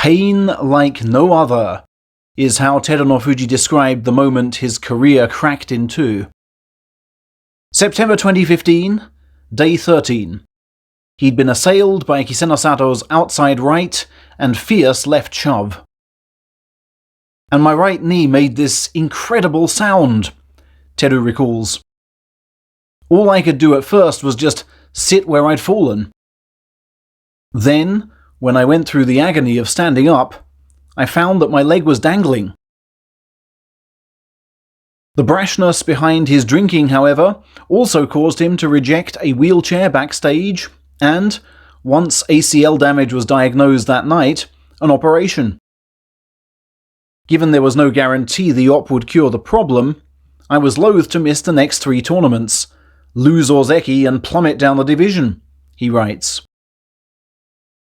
Pain like no other is how Terunofuji described the moment his career cracked in two. September 2015, day 13. He'd been assailed by Kisenosato's outside right and fierce left shove. And my right knee made this incredible sound, Teru recalls. All I could do at first was just sit where I'd fallen. Then, when I went through the agony of standing up, I found that my leg was dangling. The brashness behind his drinking, however, also caused him to reject a wheelchair backstage and, once ACL damage was diagnosed that night, an operation. Given there was no guarantee the op would cure the problem, I was loath to miss the next 3 tournaments, lose Ozeki and plummet down the division, he writes.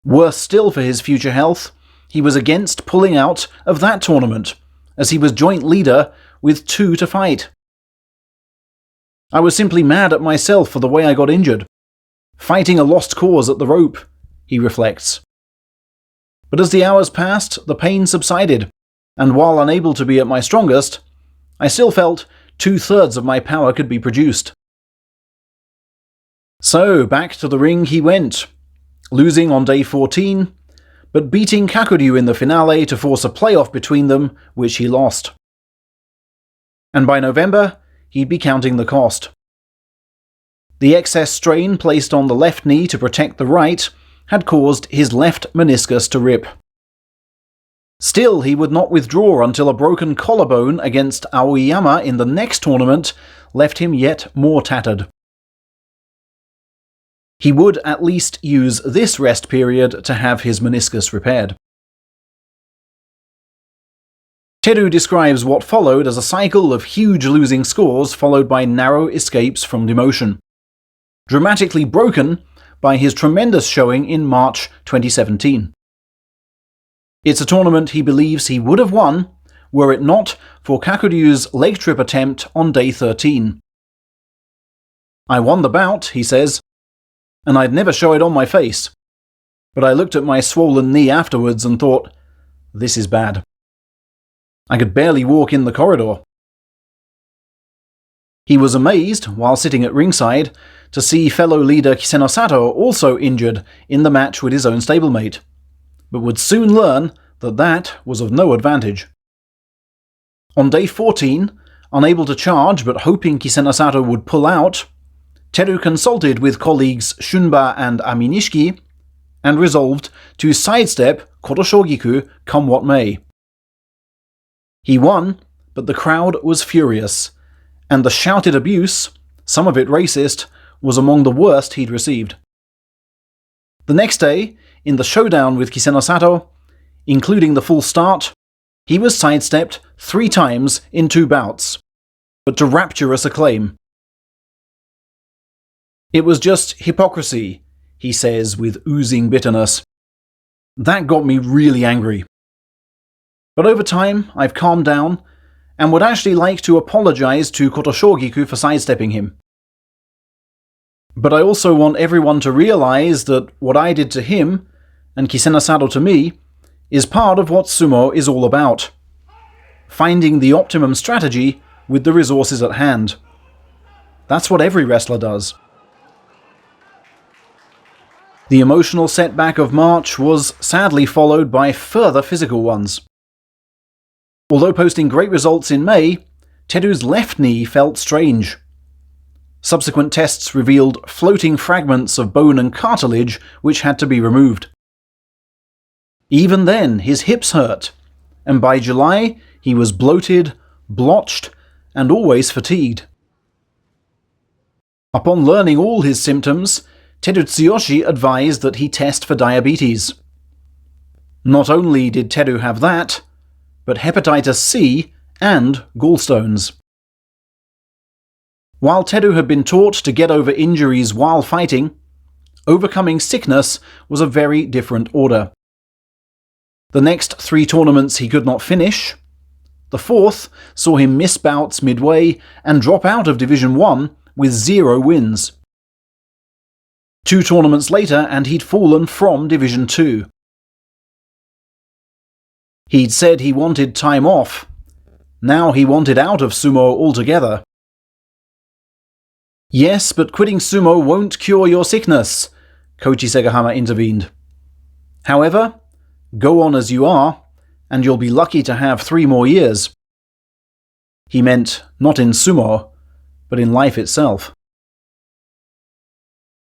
Worse still for his future health, he was against pulling out of that tournament, as he was joint leader with 2 to fight. I was simply mad at myself for the way I got injured, fighting a lost cause at the rope, he reflects. But as the hours passed, the pain subsided, and while unable to be at my strongest, I still felt 2/3 of my power could be produced. So back to the ring he went, losing on day 14, but beating Kakuryu in the finale to force a playoff between them, which he lost. And by November, he'd be counting the cost. The excess strain placed on the left knee to protect the right had caused his left meniscus to rip. Still, he would not withdraw until a broken collarbone against Aoyama in the next tournament left him yet more tattered. He would at least use this rest period to have his meniscus repaired. Teru describes what followed as a cycle of huge losing scores followed by narrow escapes from demotion, dramatically broken by his tremendous showing in March 2017. It's a tournament he believes he would have won were it not for Kakuryu's leg trip attempt on day 13. I won the bout, he says, and I'd never show it on my face, but I looked at my swollen knee afterwards and thought, this is bad. I could barely walk in the corridor. He was amazed, while sitting at ringside, to see fellow leader Kisenosato also injured in the match with his own stablemate, but would soon learn that that was of no advantage. On day 14, unable to charge but hoping Kisenosato would pull out, Teru consulted with colleagues Shunba and Aminishiki, and resolved to sidestep Kocoshogiku come what may. He won, but the crowd was furious, and the shouted abuse, some of it racist, was among the worst he'd received. The next day, in the showdown with Kisenosato, including the full start, he was sidestepped 3 times in 2 bouts, but to rapturous acclaim. It was just hypocrisy, he says with oozing bitterness. That got me really angry. But over time, I've calmed down, and would actually like to apologize to Kocoshogiku for sidestepping him. But I also want everyone to realize that what I did to him, and Kisenosato to me, is part of what sumo is all about. Finding the optimum strategy with the resources at hand. That's what every wrestler does. The emotional setback of March was sadly followed by further physical ones. Although posting great results in May, Teru's left knee felt strange. Subsequent tests revealed floating fragments of bone and cartilage which had to be removed. Even then, his hips hurt, and by July he was bloated, blotched, and always fatigued. Upon learning all his symptoms, Terutsuyoshi advised that he test for diabetes. Not only did Teru have that, but hepatitis C and gallstones. While Teru had been taught to get over injuries while fighting, overcoming sickness was a very different order. The next 3 tournaments he could not finish. The 4th saw him miss bouts midway and drop out of Division 1 with 0 wins. 2 tournaments later and he'd fallen from Division 2. He'd said he wanted time off. Now he wanted out of sumo altogether. Yes, but quitting sumo won't cure your sickness, Koichi Segahama intervened. However, go on as you are, and you'll be lucky to have 3 more years. He meant not in sumo, but in life itself.